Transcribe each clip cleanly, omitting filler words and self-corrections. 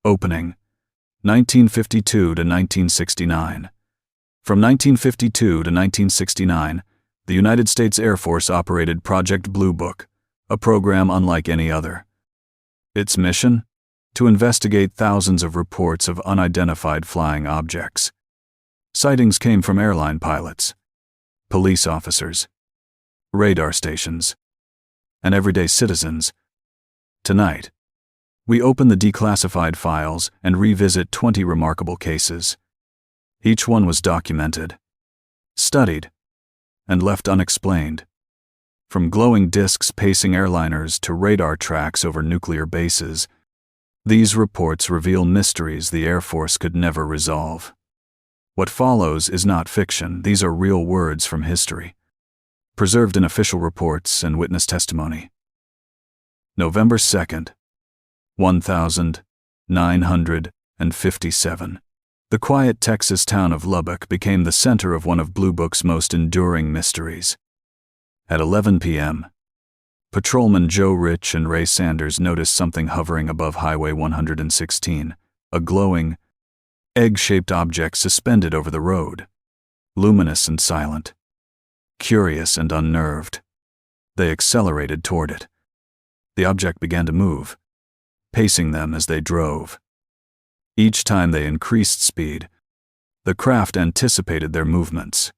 Opening, 1952 to 1969. From 1952 to 1969, the United States Air Force operated Project Blue Book, a program unlike any other. Its mission? To investigate thousands of reports of unidentified flying objects. Sightings came from airline pilots, police officers, radar stations, and everyday citizens. Tonight, we open the declassified files and revisit 20 remarkable cases. Each one was documented, studied, and left unexplained. From glowing discs pacing airliners to radar tracks over nuclear bases, these reports reveal mysteries the Air Force could never resolve. What follows is not fiction, these are real words from history, preserved in official reports and witness testimony. November 2nd, 1957. The quiet Texas town of Lubbock became the center of one of Blue Book's most enduring mysteries. At 11 p.m., Patrolman Joe Rich and Ray Sanders noticed something hovering above Highway 116, a glowing, egg-shaped object suspended over the road, luminous and silent. Curious and unnerved, they accelerated toward it. The object began to move, pacing them as they drove. Each time they increased speed, the craft anticipated their movements,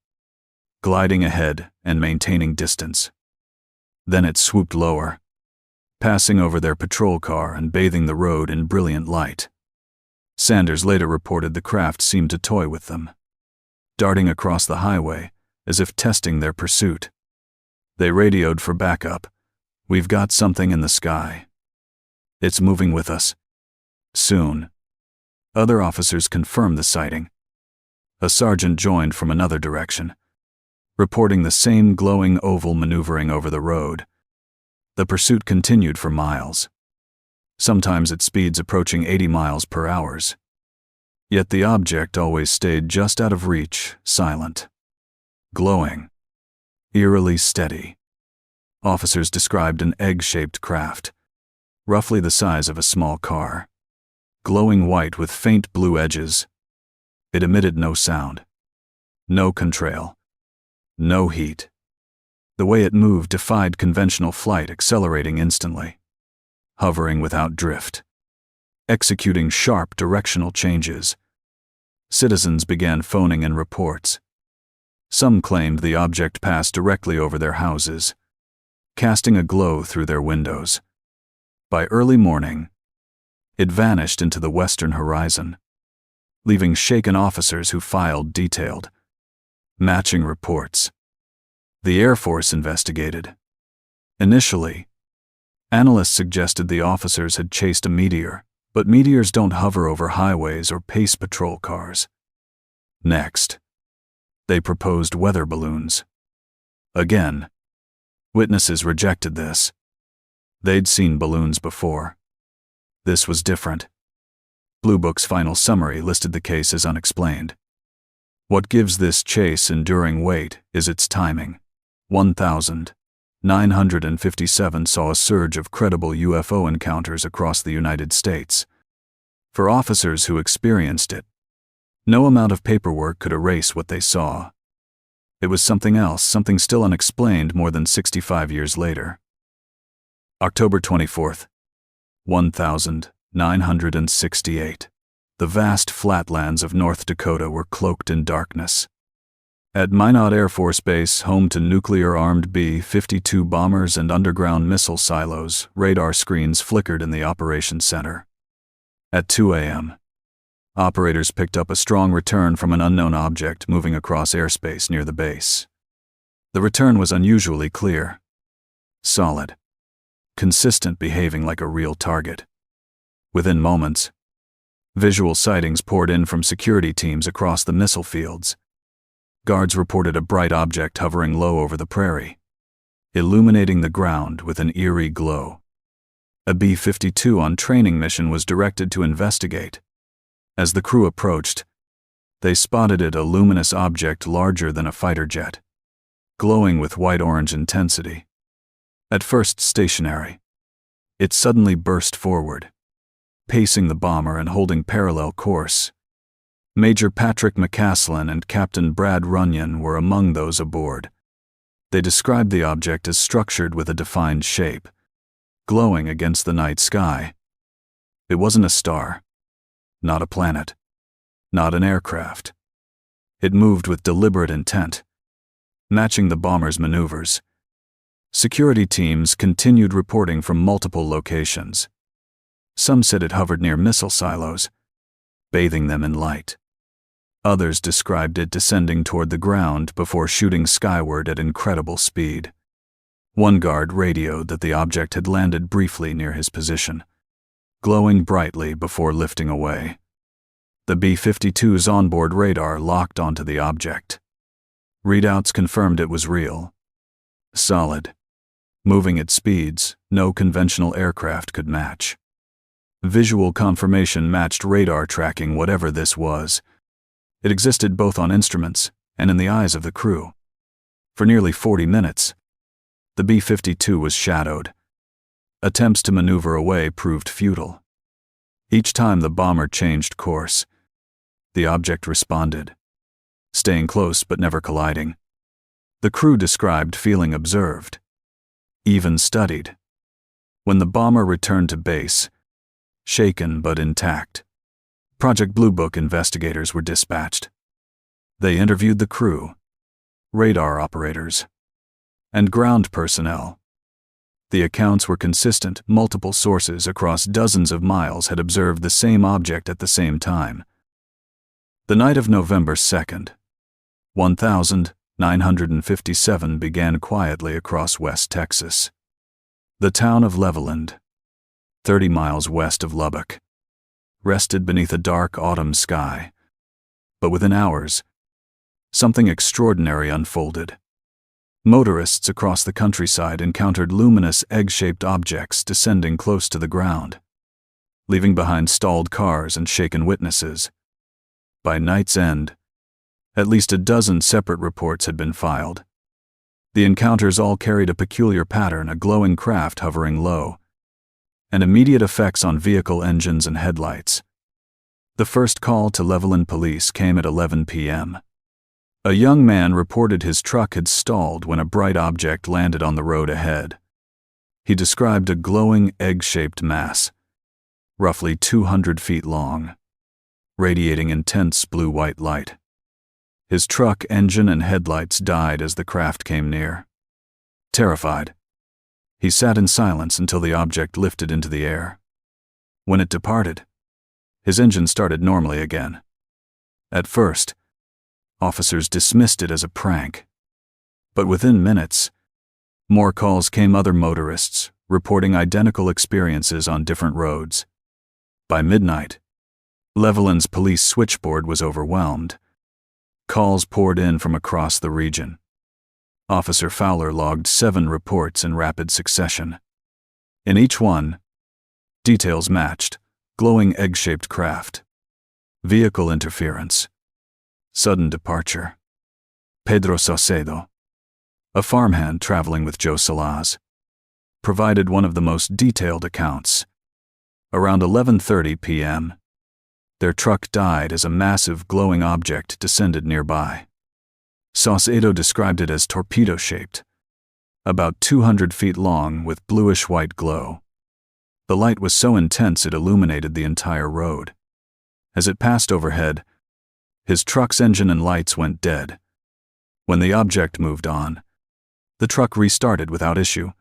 gliding ahead and maintaining distance. Then it swooped lower, passing over their patrol car and bathing the road in brilliant light. Sanders later reported the craft seemed to toy with them, darting across the highway as if testing their pursuit. They radioed for backup. "We've got something in the sky. It's moving with us. Soon." Other officers confirmed the sighting. A sergeant joined from another direction, reporting the same glowing oval maneuvering over the road. The pursuit continued for miles, sometimes at speeds approaching 80 miles per hour. Yet the object always stayed just out of reach, silent, glowing, eerily steady. Officers described an egg-shaped craft, roughly the size of a small car, glowing white with faint blue edges. It emitted no sound, no contrail, no heat. The way it moved defied conventional flight, accelerating instantly, hovering without drift, executing sharp directional changes. Citizens began phoning in reports. Some claimed the object passed directly over their houses, casting a glow through their windows. By early morning, it vanished into the western horizon, leaving shaken officers who filed detailed, matching reports. The Air Force investigated. Initially, analysts suggested the officers had chased a meteor, but meteors don't hover over highways or pace patrol cars. Next, they proposed weather balloons. Again, witnesses rejected this. They'd seen balloons before. This was different. Blue Book's final summary listed the case as unexplained. What gives this chase enduring weight is its timing. 1957 saw a surge of credible UFO encounters across the United States. For officers who experienced it, no amount of paperwork could erase what they saw. It was something else, something still unexplained more than 65 years later. October 24th, 1968. The vast flatlands of North Dakota were cloaked in darkness. At Minot Air Force Base, home to nuclear-armed B-52 bombers and underground missile silos, radar screens flickered in the operations center. At 2 a.m., operators picked up a strong return from an unknown object moving across airspace near the base. The return was unusually clear, solid, consistent, behaving like a real target. Within moments, visual sightings poured in from security teams across the missile fields. Guards reported a bright object hovering low over the prairie, illuminating the ground with an eerie glow. A B-52 on training mission was directed to investigate. As the crew approached, they spotted it, a luminous object larger than a fighter jet, glowing with white-orange intensity. At first stationary, it suddenly burst forward, pacing the bomber and holding parallel course. Major Patrick McCaslin and Captain Brad Runyon were among those aboard. They described the object as structured with a defined shape, glowing against the night sky. It wasn't a star, not a planet, not an aircraft. It moved with deliberate intent, matching the bomber's maneuvers. Security teams continued reporting from multiple locations. Some said it hovered near missile silos, bathing them in light. Others described it descending toward the ground before shooting skyward at incredible speed. One guard radioed that the object had landed briefly near his position, glowing brightly before lifting away. The B-52's onboard radar locked onto the object. Readouts confirmed it was real. Solid. Moving at speeds no conventional aircraft could match. Visual confirmation matched radar tracking, whatever this was. It existed both on instruments and in the eyes of the crew. For nearly 40 minutes, the B-52 was shadowed. Attempts to maneuver away proved futile. Each time the bomber changed course, the object responded, staying close but never colliding. The crew described feeling observed, even studied. When the bomber returned to base, shaken but intact, Project Blue Book investigators were dispatched. They interviewed the crew, radar operators, and ground personnel. The accounts were consistent. Multiple sources across dozens of miles had observed the same object at the same time. The night of November 2nd, 1957 began quietly across West Texas. The town of Levelland, 30 miles west of Lubbock, rested beneath a dark autumn sky. But within hours, something extraordinary unfolded. Motorists across the countryside encountered luminous egg-shaped objects descending close to the ground, leaving behind stalled cars and shaken witnesses. By night's end, at least a dozen separate reports had been filed. The encounters all carried a peculiar pattern: a glowing craft hovering low, and immediate effects on vehicle engines and headlights. The first call to Levelland Police came at 11 p.m. A young man reported his truck had stalled when a bright object landed on the road ahead. He described a glowing egg-shaped mass, roughly 200 feet long, radiating intense blue-white light. His truck engine and headlights died as the craft came near. Terrified, he sat in silence until the object lifted into the air. When it departed, his engine started normally again. At first, officers dismissed it as a prank. But within minutes, more calls came. Other motorists reporting identical experiences on different roads. By midnight, Levelland's police switchboard was overwhelmed. Calls poured in from across the region. Officer Fowler logged 7 reports in rapid succession. In each one, details matched: glowing egg-shaped craft, vehicle interference, sudden departure. Pedro Saucedo, a farmhand traveling with Joe Salaz, provided one of the most detailed accounts. Around 11:30 p.m., their truck died as a massive glowing object descended nearby. Saucedo described it as torpedo-shaped, about 200 feet long with bluish-white glow. The light was so intense it illuminated the entire road. As it passed overhead, his truck's engine and lights went dead. When the object moved on, the truck restarted without issue.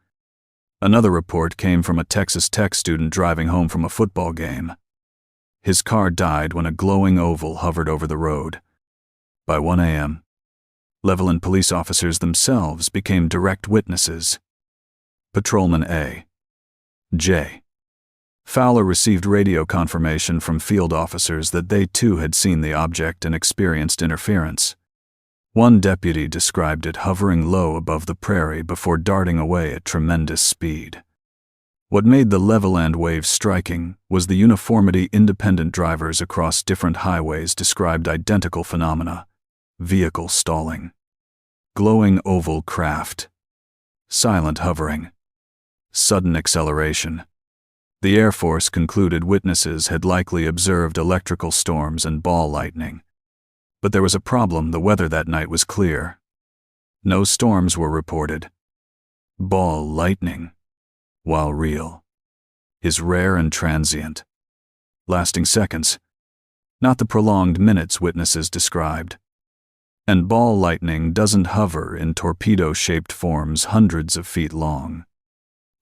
Another report came from a Texas Tech student driving home from a football game. His car died when a glowing oval hovered over the road. By 1 a.m., Levelland police officers themselves became direct witnesses. Patrolman A. J. Fowler received radio confirmation from field officers that they too had seen the object and experienced interference. One deputy described it hovering low above the prairie before darting away at tremendous speed. What made the Levelland wave striking was the uniformity. Independent drivers across different highways described identical phenomena: vehicle stalling, glowing oval craft, silent hovering, sudden acceleration. The Air Force concluded witnesses had likely observed electrical storms and ball lightning. But there was a problem: the weather that night was clear. No storms were reported. Ball lightning, while real, is rare and transient, lasting seconds, not the prolonged minutes witnesses described. And ball lightning doesn't hover in torpedo-shaped forms hundreds of feet long.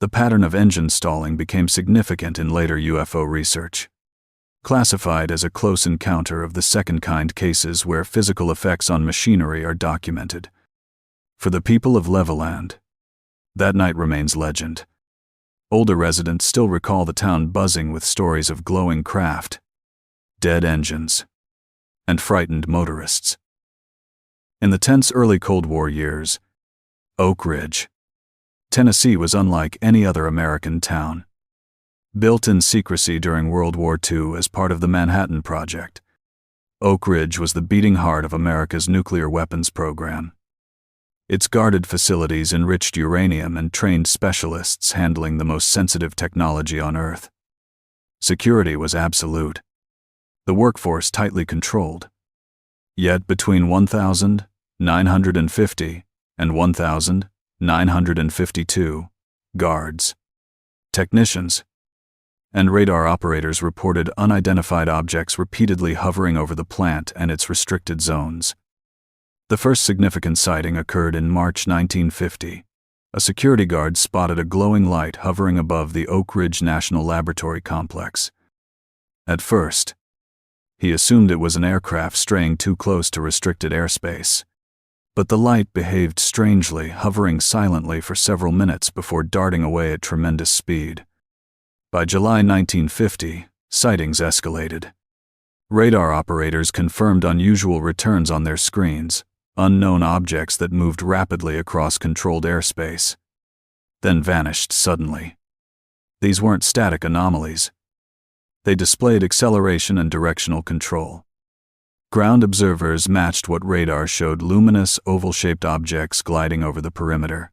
The pattern of engine stalling became significant in later UFO research, classified as a close encounter of the second kind cases where physical effects on machinery are documented. For the people of Levelland, that night remains legend. Older residents still recall the town buzzing with stories of glowing craft, dead engines, and frightened motorists. In the tense early Cold War years, Oak Ridge, Tennessee was unlike any other American town. Built in secrecy during World War II as part of the Manhattan Project, Oak Ridge was the beating heart of America's nuclear weapons program. Its guarded facilities enriched uranium and trained specialists handling the most sensitive technology on Earth. Security was absolute, the workforce tightly controlled. Yet between 1,950 and 1,952 guards, technicians, and radar operators reported unidentified objects repeatedly hovering over the plant and its restricted zones. The first significant sighting occurred in March 1950. A security guard spotted a glowing light hovering above the Oak Ridge National Laboratory complex. At first, he assumed it was an aircraft straying too close to restricted airspace. But the light behaved strangely, hovering silently for several minutes before darting away at tremendous speed. By July 1950, sightings escalated. Radar operators confirmed unusual returns on their screens, unknown objects that moved rapidly across controlled airspace, then vanished suddenly. These weren't static anomalies. They displayed acceleration and directional control. Ground observers matched what radar showed: luminous, oval-shaped objects gliding over the perimeter.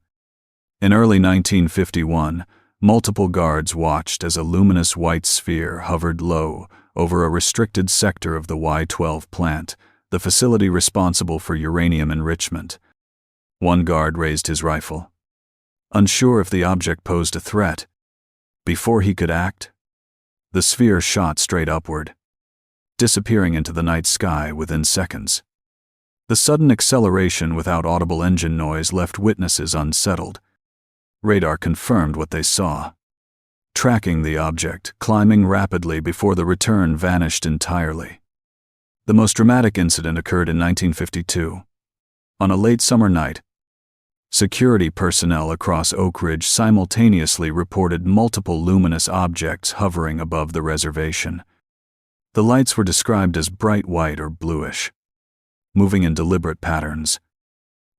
In early 1951, multiple guards watched as a luminous white sphere hovered low over a restricted sector of the Y-12 plant, the facility responsible for uranium enrichment. One guard raised his rifle, unsure if the object posed a threat. Before he could act, the sphere shot straight upward, disappearing into the night sky within seconds. The sudden acceleration without audible engine noise left witnesses unsettled. Radar confirmed what they saw, tracking the object, climbing rapidly before the return vanished entirely. The most dramatic incident occurred in 1952. On a late summer night, security personnel across Oak Ridge simultaneously reported multiple luminous objects hovering above the reservation. The lights were described as bright white or bluish, moving in deliberate patterns.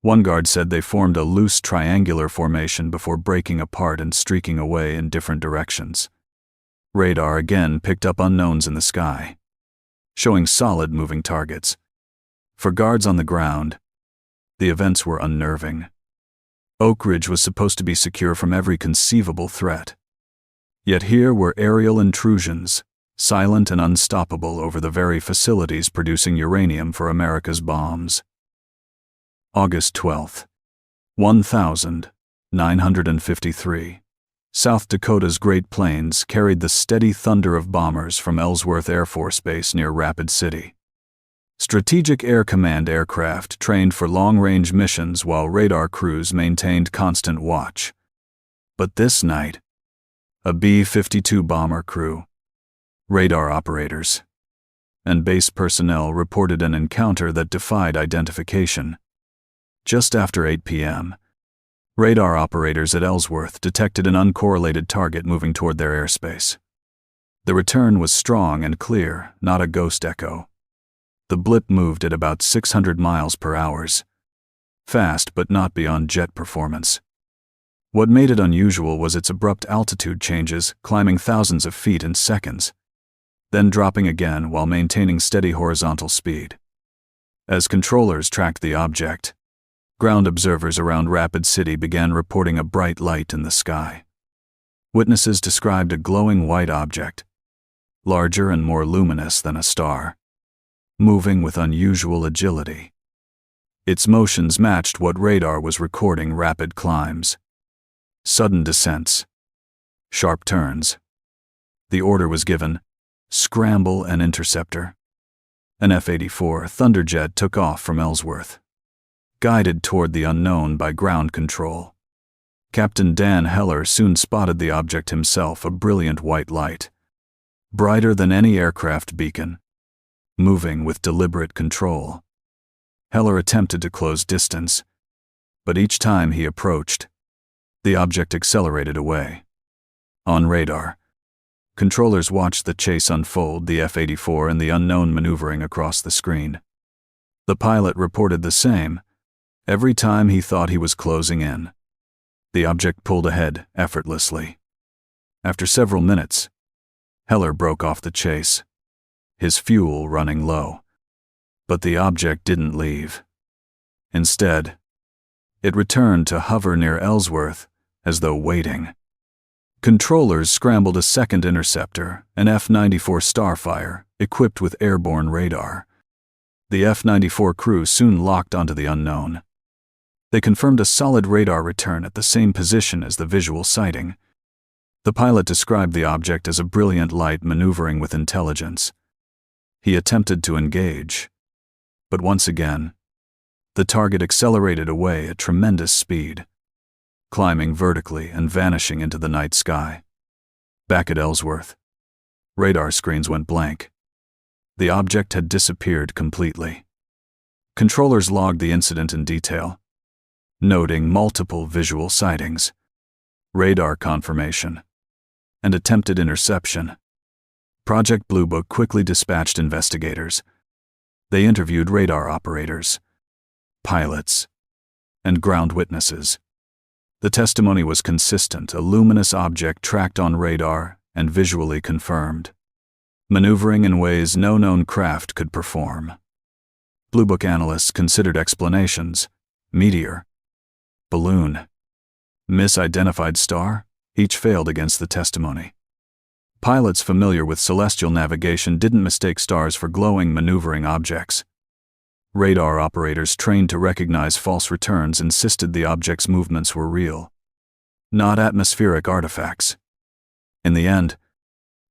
One guard said they formed a loose triangular formation before breaking apart and streaking away in different directions. Radar again picked up unknowns in the sky, showing solid moving targets. For guards on the ground, the events were unnerving. Oak Ridge was supposed to be secure from every conceivable threat. Yet here were aerial intrusions, silent and unstoppable over the very facilities producing uranium for America's bombs. August 12, 1953. South Dakota's Great Plains carried the steady thunder of bombers from Ellsworth Air Force Base near Rapid City. Strategic Air Command aircraft trained for long-range missions while radar crews maintained constant watch. But this night, a B-52 bomber crew, radar operators, and base personnel reported an encounter that defied identification. Just after 8 p.m., radar operators at Ellsworth detected an uncorrelated target moving toward their airspace. The return was strong and clear, not a ghost echo. The blip moved at about 600 miles per hour, fast but not beyond jet performance. What made it unusual was its abrupt altitude changes, climbing thousands of feet in seconds, then dropping again while maintaining steady horizontal speed. As controllers tracked the object, ground observers around Rapid City began reporting a bright light in the sky. Witnesses described a glowing white object, larger and more luminous than a star, moving with unusual agility. Its motions matched what radar was recording: rapid climbs, sudden descents, sharp turns. The order was given: scramble an interceptor. An F-84 Thunderjet took off from Ellsworth, guided toward the unknown by ground control. Captain Dan Heller soon spotted the object himself, a brilliant white light, brighter than any aircraft beacon, moving with deliberate control. Heller attempted to close distance, but each time he approached, the object accelerated away. On radar, controllers watched the chase unfold, the F-84 and the unknown maneuvering across the screen. The pilot reported the same. Every time he thought he was closing in, the object pulled ahead effortlessly. After several minutes, Heller broke off the chase, his fuel running low. But the object didn't leave. Instead, it returned to hover near Ellsworth, as though waiting. Controllers scrambled a second interceptor, an F-94 Starfire, equipped with airborne radar. The F-94 crew soon locked onto the unknown. They confirmed a solid radar return at the same position as the visual sighting. The pilot described the object as a brilliant light maneuvering with intelligence. He attempted to engage, but once again, the target accelerated away at tremendous speed, climbing vertically and vanishing into the night sky. Back at Ellsworth, radar screens went blank. The object had disappeared completely. Controllers logged the incident in detail, noting multiple visual sightings, radar confirmation, and attempted interception. Project Blue Book quickly dispatched investigators. They interviewed radar operators, pilots, and ground witnesses. The testimony was consistent: a luminous object tracked on radar and visually confirmed, maneuvering in ways no known craft could perform. Blue Book analysts considered explanations: meteor, balloon, misidentified star. Each failed against the testimony. Pilots familiar with celestial navigation didn't mistake stars for glowing, maneuvering objects. Radar operators trained to recognize false returns insisted the object's movements were real, not atmospheric artifacts. In the end,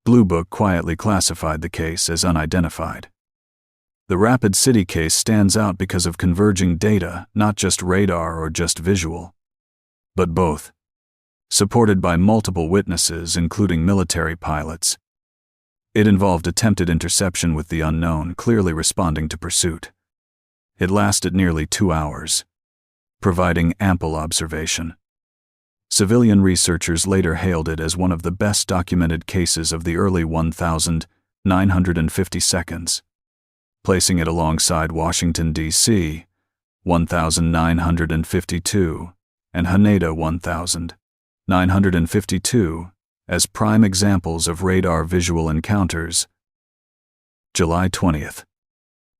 Blue Book quietly classified the case as unidentified. The Rapid City case stands out because of converging data, not just radar or just visual, but both, supported by multiple witnesses, including military pilots. It involved attempted interception with the unknown, clearly responding to pursuit. It lasted nearly 2 hours, providing ample observation. Civilian researchers later hailed it as one of the best documented cases of the early 1,950 seconds, placing it alongside Washington, D.C., 1,952, and Haneda, 1,952, as prime examples of radar visual encounters. July 20th,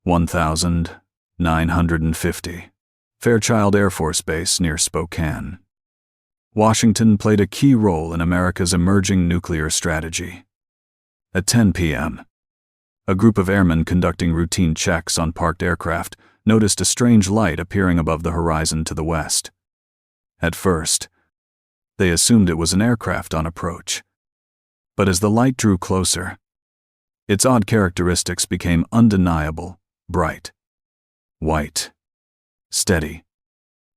1,950. Fairchild Air Force Base near Spokane. Washington played a key role in America's emerging nuclear strategy. At 10 p.m., a group of airmen conducting routine checks on parked aircraft noticed a strange light appearing above the horizon to the west. At first, they assumed it was an aircraft on approach. But as the light drew closer, its odd characteristics became undeniable: bright, white, steady,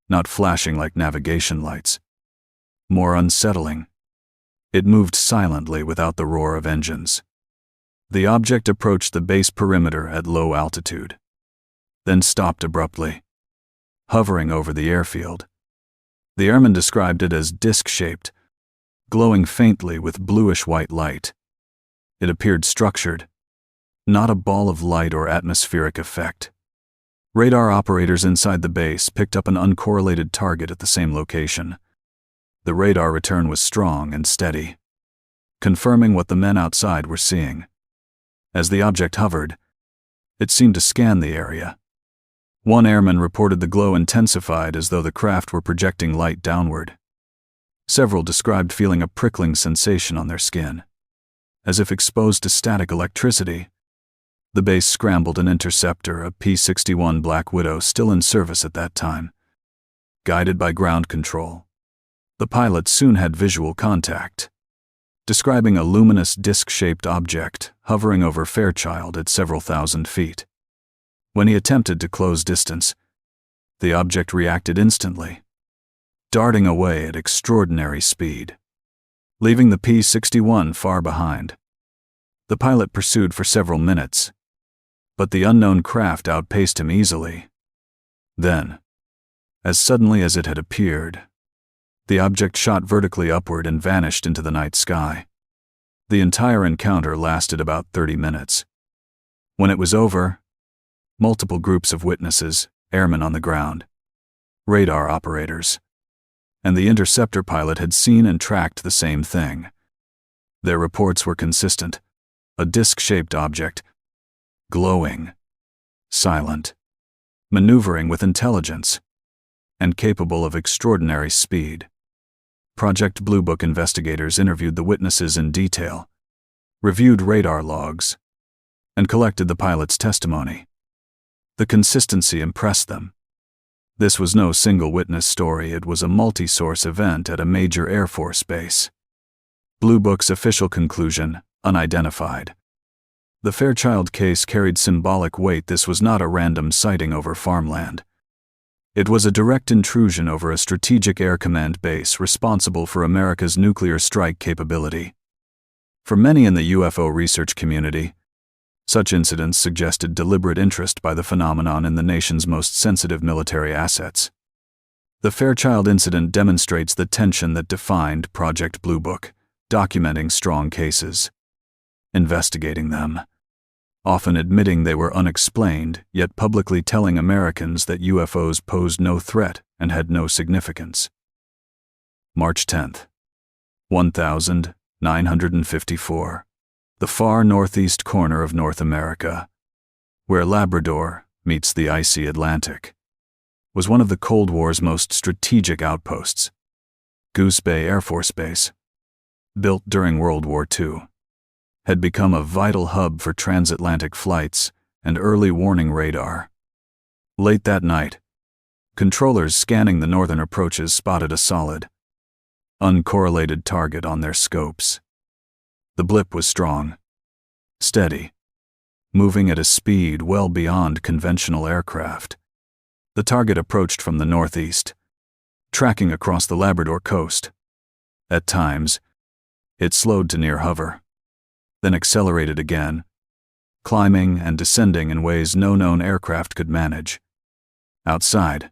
not flashing like navigation lights. More unsettling, it moved silently without the roar of engines. The object approached the base perimeter at low altitude, then stopped abruptly, hovering over the airfield. The airman described it as disc-shaped, glowing faintly with bluish-white light. It appeared structured, not a ball of light or atmospheric effect. Radar operators inside the base picked up an uncorrelated target at the same location. The radar return was strong and steady, confirming what the men outside were seeing. As the object hovered, it seemed to scan the area. One airman reported the glow intensified as though the craft were projecting light downward. Several described feeling a prickling sensation on their skin, as if exposed to static electricity. The base scrambled an interceptor, a P-61 Black Widow still in service at that time. Guided by ground control, the pilot soon had visual contact, describing a luminous disc-shaped object hovering over Fairchild at several thousand feet. When he attempted to close distance, the object reacted instantly, darting away at extraordinary speed, leaving the P-61 far behind. The pilot pursued for several minutes, but the unknown craft outpaced him easily. Then, as suddenly as it had appeared, the object shot vertically upward and vanished into the night sky. The entire encounter lasted about 30 minutes. When it was over, multiple groups of witnesses, airmen on the ground, radar operators, and the interceptor pilot had seen and tracked the same thing. Their reports were consistent: a disc-shaped object, glowing, silent, maneuvering with intelligence, and capable of extraordinary speed. Project Blue Book investigators interviewed the witnesses in detail, reviewed radar logs, and collected the pilot's testimony. The consistency impressed them. This was no single witness story, it was a multi-source event at a major Air Force base. Blue Book's official conclusion: unidentified. The Fairchild case carried symbolic weight. This was not a random sighting over farmland. It was a direct intrusion over a strategic air command base responsible for America's nuclear strike capability. For many in the UFO research community, such incidents suggested deliberate interest by the phenomenon in the nation's most sensitive military assets. The Fairchild incident demonstrates the tension that defined Project Blue Book: documenting strong cases, investigating them, often admitting they were unexplained, yet publicly telling Americans that UFOs posed no threat and had no significance. March 10, 1954. The far northeast corner of North America, where Labrador meets the icy Atlantic, was one of the Cold War's most strategic outposts. Goose Bay Air Force Base, built during World War II, had become a vital hub for transatlantic flights and early warning radar. Late that night, controllers scanning the northern approaches spotted a solid, uncorrelated target on their scopes. The blip was strong, steady, moving at a speed well beyond conventional aircraft. The target approached from the northeast, tracking across the Labrador coast. At times, it slowed to near hover, then accelerated again, climbing and descending in ways no known aircraft could manage. Outside,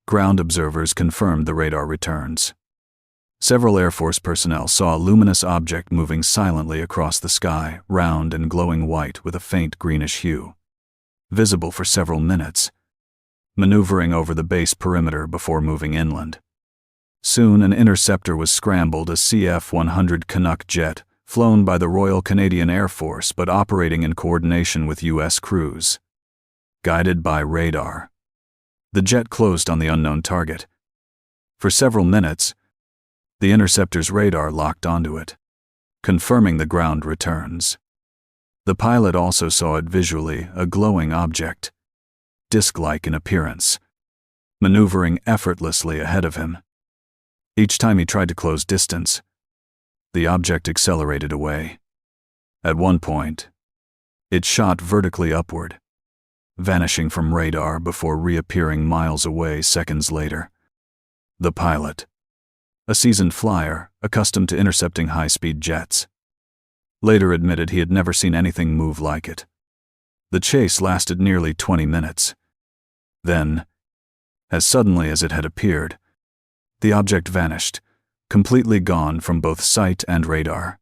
ground observers confirmed the radar returns. Several Air Force personnel saw a luminous object moving silently across the sky, round and glowing white with a faint greenish hue, visible for several minutes, maneuvering over the base perimeter before moving inland. Soon an interceptor was scrambled, a CF-100 Canuck jet, flown by the Royal Canadian Air Force but operating in coordination with U.S. crews. Guided by radar, the jet closed on the unknown target. For several minutes, the interceptor's radar locked onto it, confirming the ground returns. The pilot also saw it visually, a glowing object, disc-like in appearance, maneuvering effortlessly ahead of him. Each time he tried to close distance, the object accelerated away. At one point, it shot vertically upward, vanishing from radar before reappearing miles away seconds later. The pilot, a seasoned flyer accustomed to intercepting high-speed jets, later admitted he had never seen anything move like it. The chase lasted nearly 20 minutes. Then, as suddenly as it had appeared, the object vanished, completely gone from both sight and radar,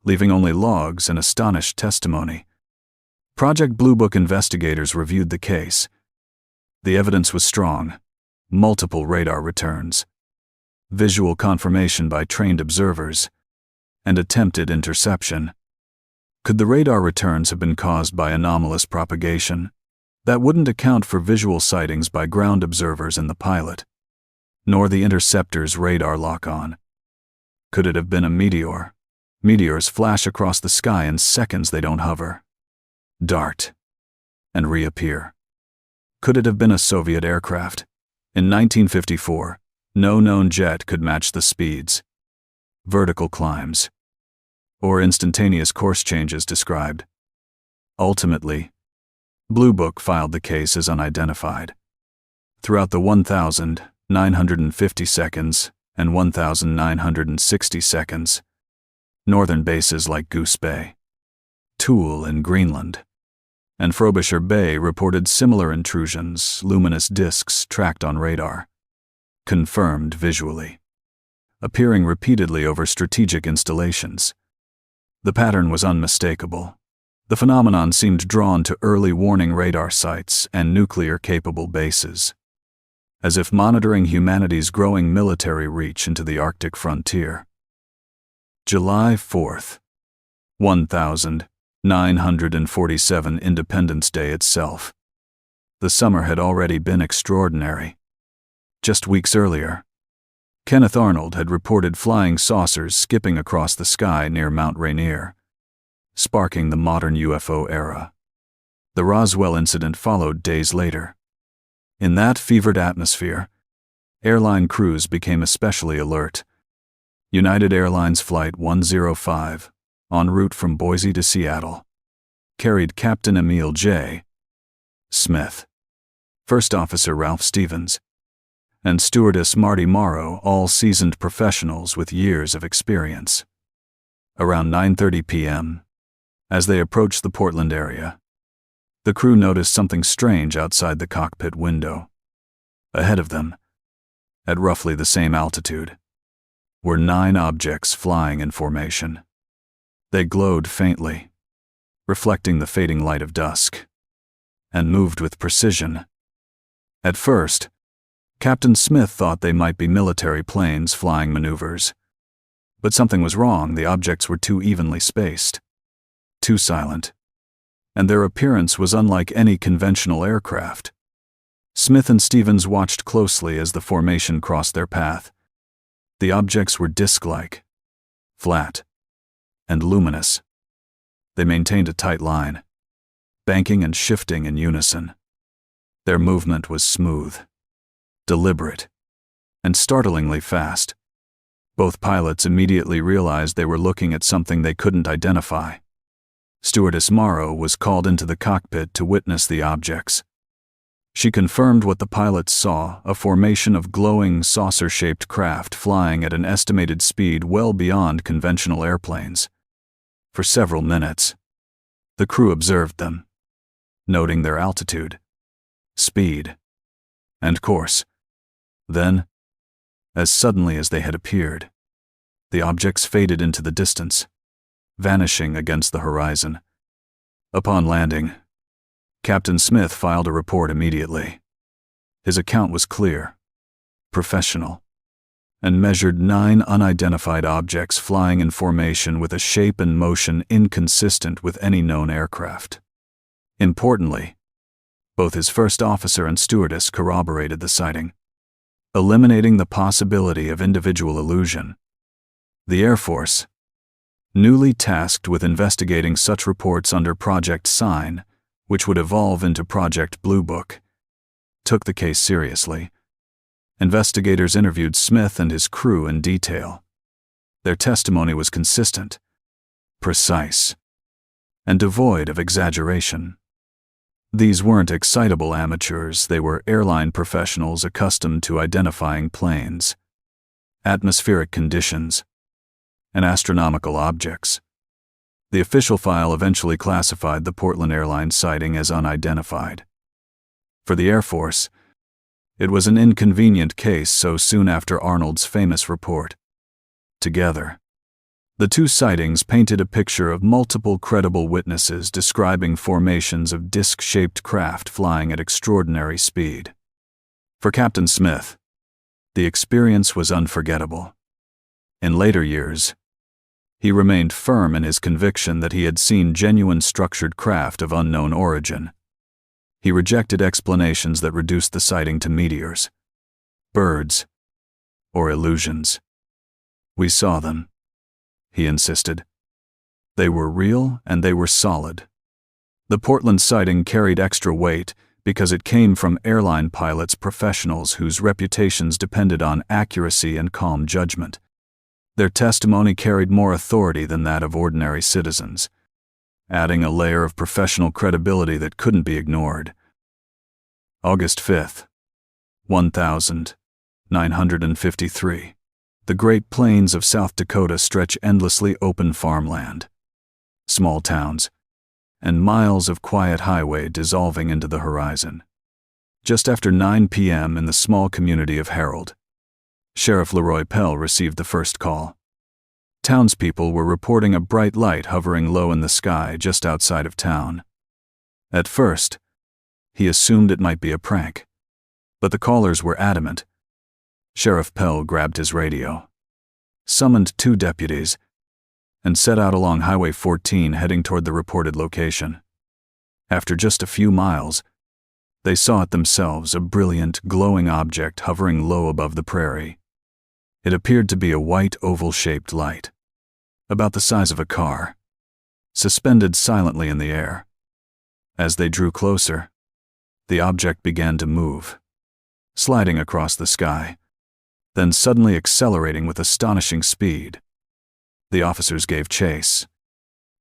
leaving only logs and astonished testimony. Project Blue Book investigators reviewed the case. The evidence was strong: multiple radar returns, visual confirmation by trained observers, and attempted interception. Could the radar returns have been caused by anomalous propagation? That wouldn't account for visual sightings by ground observers and the pilot. nor the interceptor's radar lock-on. Could it have been a meteor? Meteors flash across the sky in seconds. They don't hover, dart, and reappear. Could it have been a Soviet aircraft? In 1954, no known jet could match the speeds, vertical climbs, or instantaneous course changes described. Ultimately, Blue Book filed the case as unidentified. Throughout the 1,950 seconds and 1,960 seconds, northern bases like Goose Bay, Thule in Greenland, and Frobisher Bay reported similar intrusions, luminous disks tracked on radar, confirmed visually, appearing repeatedly over strategic installations. The pattern was unmistakable. The phenomenon seemed drawn to early warning radar sites and nuclear-capable bases, as if monitoring humanity's growing military reach into the Arctic frontier. July 4th, 1947, Independence Day itself. The summer had already been extraordinary. Just weeks earlier, Kenneth Arnold had reported flying saucers skipping across the sky near Mount Rainier, sparking the modern UFO era. The Roswell incident followed days later. In that fevered atmosphere, airline crews became especially alert. United Airlines Flight 105, en route from Boise to Seattle, carried Captain Emil J. Smith, First Officer Ralph Stevens, and stewardess Marty Morrow, all seasoned professionals with years of experience. Around 9:30 p.m., as they approached the Portland area, the crew noticed something strange outside the cockpit window. Ahead of them, at roughly the same altitude, were 9 objects flying in formation. They glowed faintly, reflecting the fading light of dusk, and moved with precision. At first, Captain Smith thought they might be military planes flying maneuvers. But something was wrong. The objects were too evenly spaced, too silent, and their appearance was unlike any conventional aircraft. Smith and Stevens watched closely as the formation crossed their path. The objects were disc-like, flat, and luminous. They maintained a tight line, banking and shifting in unison. Their movement was smooth, deliberate, and startlingly fast. Both pilots immediately realized they were looking at something they couldn't identify. Stewardess Morrow was called into the cockpit to witness the objects. She confirmed what the pilots saw, a formation of glowing saucer-shaped craft flying at an estimated speed well beyond conventional airplanes. For several minutes, the crew observed them, noting their altitude, speed, and course. Then, as suddenly as they had appeared, the objects faded into the distance, vanishing against the horizon. Upon landing, Captain Smith filed a report immediately. His account was clear, professional, and measured 9 unidentified objects flying in formation with a shape and motion inconsistent with any known aircraft. Importantly, both his first officer and stewardess corroborated the sighting, eliminating the possibility of individual illusion. The Air Force, newly tasked with investigating such reports under Project Sign, which would evolve into Project Blue Book, took the case seriously. Investigators interviewed Smith and his crew in detail. Their testimony was consistent, precise, and devoid of exaggeration. These weren't excitable amateurs. They were airline professionals accustomed to identifying planes, atmospheric conditions, and astronomical objects. The official file eventually classified the Portland Airlines sighting as unidentified. For the Air Force, it was an inconvenient case so soon after Arnold's famous report. Together, the 2 sightings painted a picture of multiple credible witnesses describing formations of disc-shaped craft flying at extraordinary speed. For Captain Smith, the experience was unforgettable. In later years, he remained firm in his conviction that he had seen genuine structured craft of unknown origin. He rejected explanations that reduced the sighting to meteors, birds, or illusions. "We saw them," he insisted. "They were real and they were solid." The Portland sighting carried extra weight because it came from airline pilots, professionals whose reputations depended on accuracy and calm judgment. Their testimony carried more authority than that of ordinary citizens, adding a layer of professional credibility that couldn't be ignored. August 5th, 1953. The Great Plains of South Dakota stretch endlessly open farmland, small towns, and miles of quiet highway dissolving into the horizon. Just after 9 p.m. in the small community of Harold, Sheriff Leroy Pell received the first call. Townspeople were reporting a bright light hovering low in the sky just outside of town. At first, he assumed it might be a prank, but the callers were adamant. Sheriff Pell grabbed his radio, summoned 2 deputies, and set out along Highway 14 heading toward the reported location. After just a few miles, they saw it themselves, a brilliant, glowing object hovering low above the prairie. It appeared to be a white, oval-shaped light, about the size of a car, suspended silently in the air. As they drew closer, the object began to move, sliding across the sky, then suddenly accelerating with astonishing speed. The officers gave chase.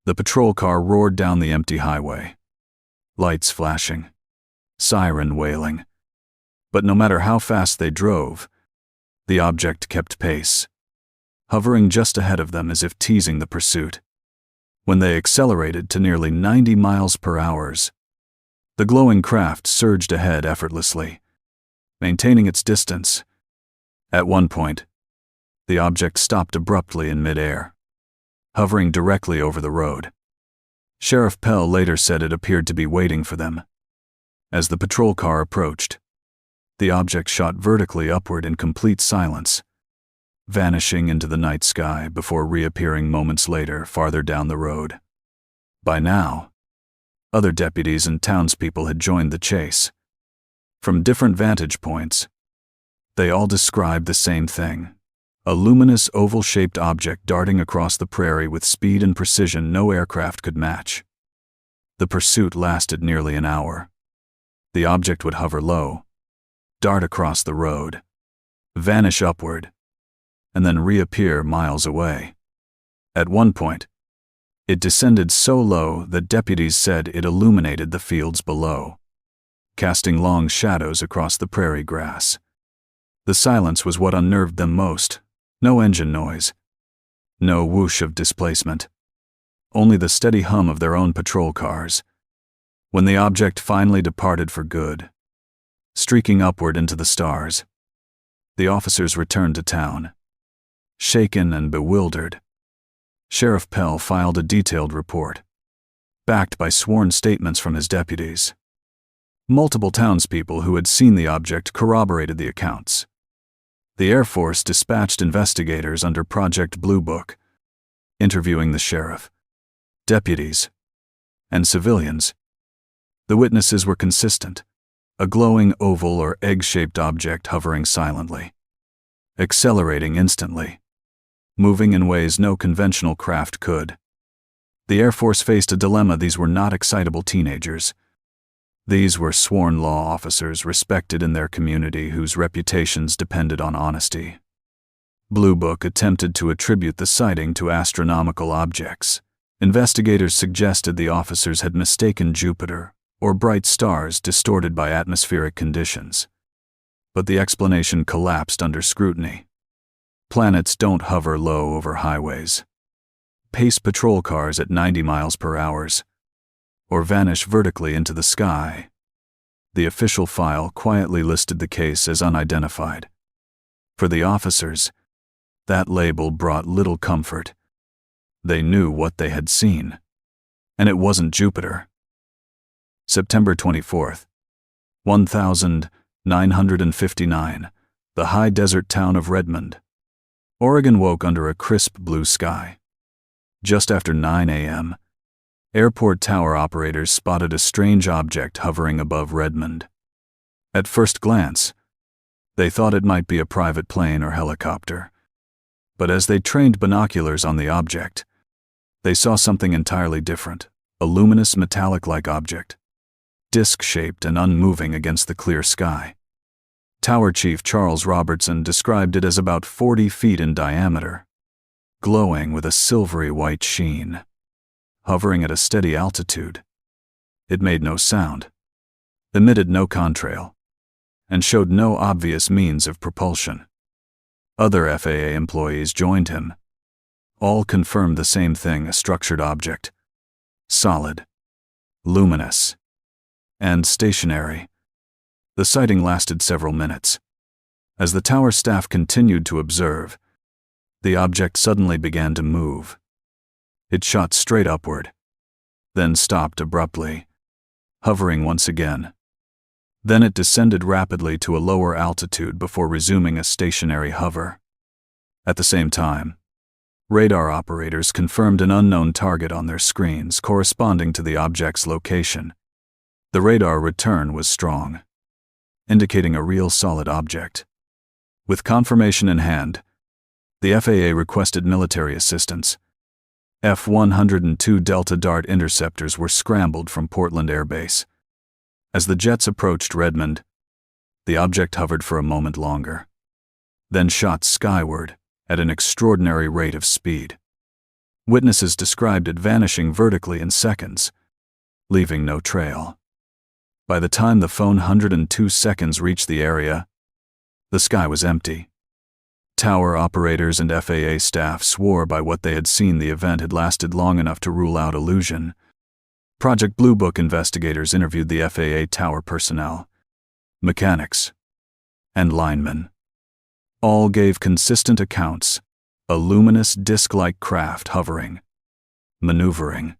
The patrol car roared down the empty highway, lights flashing, siren wailing. But no matter how fast they drove, the object kept pace, hovering just ahead of them as if teasing the pursuit. When they accelerated to nearly 90 miles per hour, the glowing craft surged ahead effortlessly, maintaining its distance. At one point, the object stopped abruptly in midair, hovering directly over the road. Sheriff Pell later said it appeared to be waiting for them. As the patrol car approached, the object shot vertically upward in complete silence, vanishing into the night sky before reappearing moments later farther down the road. By now, other deputies and townspeople had joined the chase. From different vantage points, they all described the same thing: a luminous oval-shaped object darting across the prairie with speed and precision no aircraft could match. The pursuit lasted nearly an hour. The object would hover low, dart across the road, vanish upward, and then reappear miles away. At one point, it descended so low that deputies said it illuminated the fields below, casting long shadows across the prairie grass. The silence was what unnerved them most. No engine noise, no whoosh of displacement, only the steady hum of their own patrol cars. When the object finally departed for good, streaking upward into the stars, the officers returned to town, shaken and bewildered. Sheriff Pell filed a detailed report, backed by sworn statements from his deputies. Multiple townspeople who had seen the object corroborated the accounts. The Air Force dispatched investigators under Project Blue Book, interviewing the sheriff, deputies, and civilians. The witnesses were consistent: a glowing oval or egg-shaped object hovering silently, accelerating instantly, moving in ways no conventional craft could. The Air Force faced a dilemma. These were not excitable teenagers. These were sworn law officers respected in their community whose reputations depended on honesty. Blue Book attempted to attribute the sighting to astronomical objects. Investigators suggested the officers had mistaken Jupiter or bright stars distorted by atmospheric conditions. But the explanation collapsed under scrutiny. Planets don't hover low over highways, pace patrol cars at 90 miles per hour, or vanish vertically into the sky. The official file quietly listed the case as unidentified. For the officers, that label brought little comfort. They knew what they had seen, and it wasn't Jupiter. September 24th, 1959, the high desert town of Redmond, Oregon woke under a crisp blue sky. Just after 9 a.m., airport tower operators spotted a strange object hovering above Redmond. At first glance, They thought it might be a private plane or helicopter. But as they trained binoculars on the object, they saw something entirely different, a luminous metallic-like object, disc-shaped and unmoving against the clear sky. Tower Chief Charles Robertson described it as about 40 feet in diameter, glowing with a silvery white sheen. Hovering at a steady altitude, it made no sound, emitted no contrail, and showed no obvious means of propulsion. Other FAA employees joined him. All confirmed the same thing: a structured object, solid, luminous, and stationary. The sighting lasted several minutes. As the tower staff continued to observe, the object suddenly began to move. It shot straight upward, then stopped abruptly, hovering once again. Then it descended rapidly to a lower altitude before resuming a stationary hover. At the same time, radar operators confirmed an unknown target on their screens corresponding to the object's location. The radar return was strong, indicating a real solid object. With confirmation in hand, the FAA requested military assistance. F-102 Delta Dart interceptors were scrambled from Portland Air Base. As the jets approached Redmond, the object hovered for a moment longer, then shot skyward at an extraordinary rate of speed. Witnesses described it vanishing vertically in seconds, leaving no trail. By the time the 102 seconds reached the area, the sky was empty. Tower operators and FAA staff swore by what they had seen the event had lasted long enough to rule out illusion. Project Blue Book investigators interviewed the FAA tower personnel, mechanics, and linemen. All gave consistent accounts: a luminous disc-like craft hovering, maneuvering,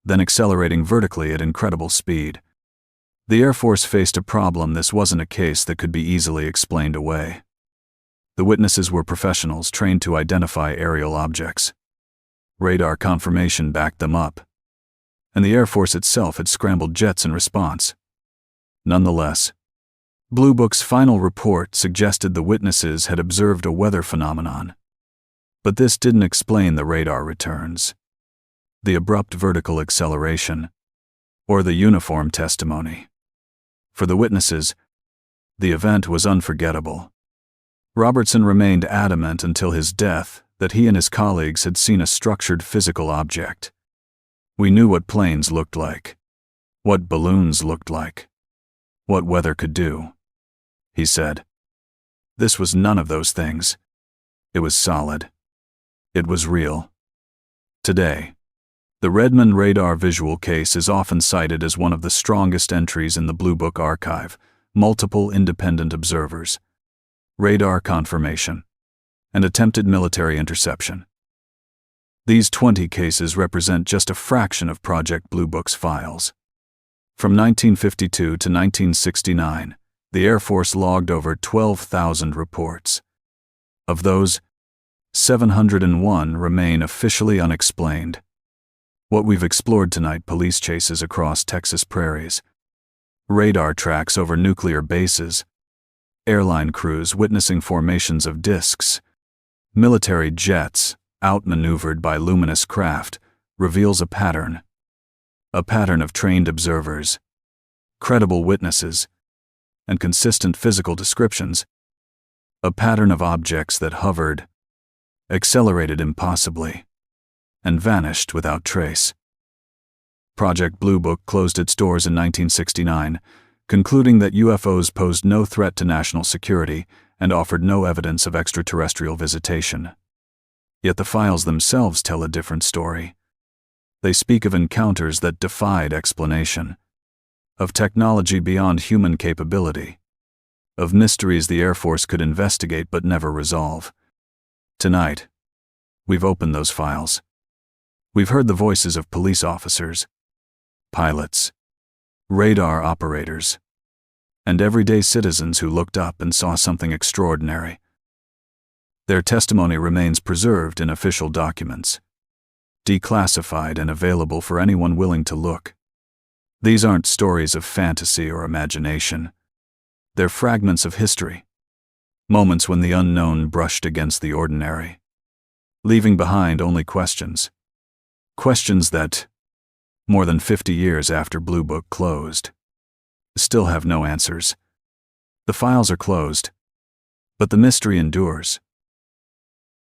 then accelerating vertically at incredible speed. The Air Force faced a problem. This wasn't a case that could be easily explained away. The witnesses were professionals trained to identify aerial objects. Radar confirmation backed them up, and the Air Force itself had scrambled jets in response. Nonetheless, Blue Book's final report suggested the witnesses had observed a weather phenomenon. But this didn't explain the radar returns, the abrupt vertical acceleration, or the uniform testimony. For the witnesses, the event was unforgettable. Robertson remained adamant until his death that he and his colleagues had seen a structured physical object. We knew what planes looked like, what balloons looked like, what weather could do, he said. This was none of those things. It was solid. It was real. Today, the Redmond radar visual case is often cited as one of the strongest entries in the Blue Book archive: multiple independent observers, radar confirmation, and attempted military interception. These 20 cases represent just a fraction of Project Blue Book's files. From 1952 to 1969, the Air Force logged over 12,000 reports. Of those, 701 remain officially unexplained. What we've explored tonight: police chases across Texas prairies, radar tracks over nuclear bases, airline crews witnessing formations of discs, military jets outmaneuvered by luminous craft, reveals a pattern of trained observers, credible witnesses, and consistent physical descriptions, a pattern of objects that hovered, accelerated impossibly, and vanished without trace. Project Blue Book closed its doors in 1969, concluding that UFOs posed no threat to national security and offered no evidence of extraterrestrial visitation. Yet the files themselves tell a different story. They speak of encounters that defied explanation, of technology beyond human capability, of mysteries the Air Force could investigate but never resolve. Tonight, we've opened those files. We've heard the voices of police officers, pilots, radar operators, and everyday citizens who looked up and saw something extraordinary. Their testimony remains preserved in official documents, declassified and available for anyone willing to look. These aren't stories of fantasy or imagination. They're fragments of history, Moments when the unknown brushed against the ordinary, leaving behind only questions. Questions that, more than 50 years after Blue Book closed, still have no answers. The files are closed, but the mystery endures.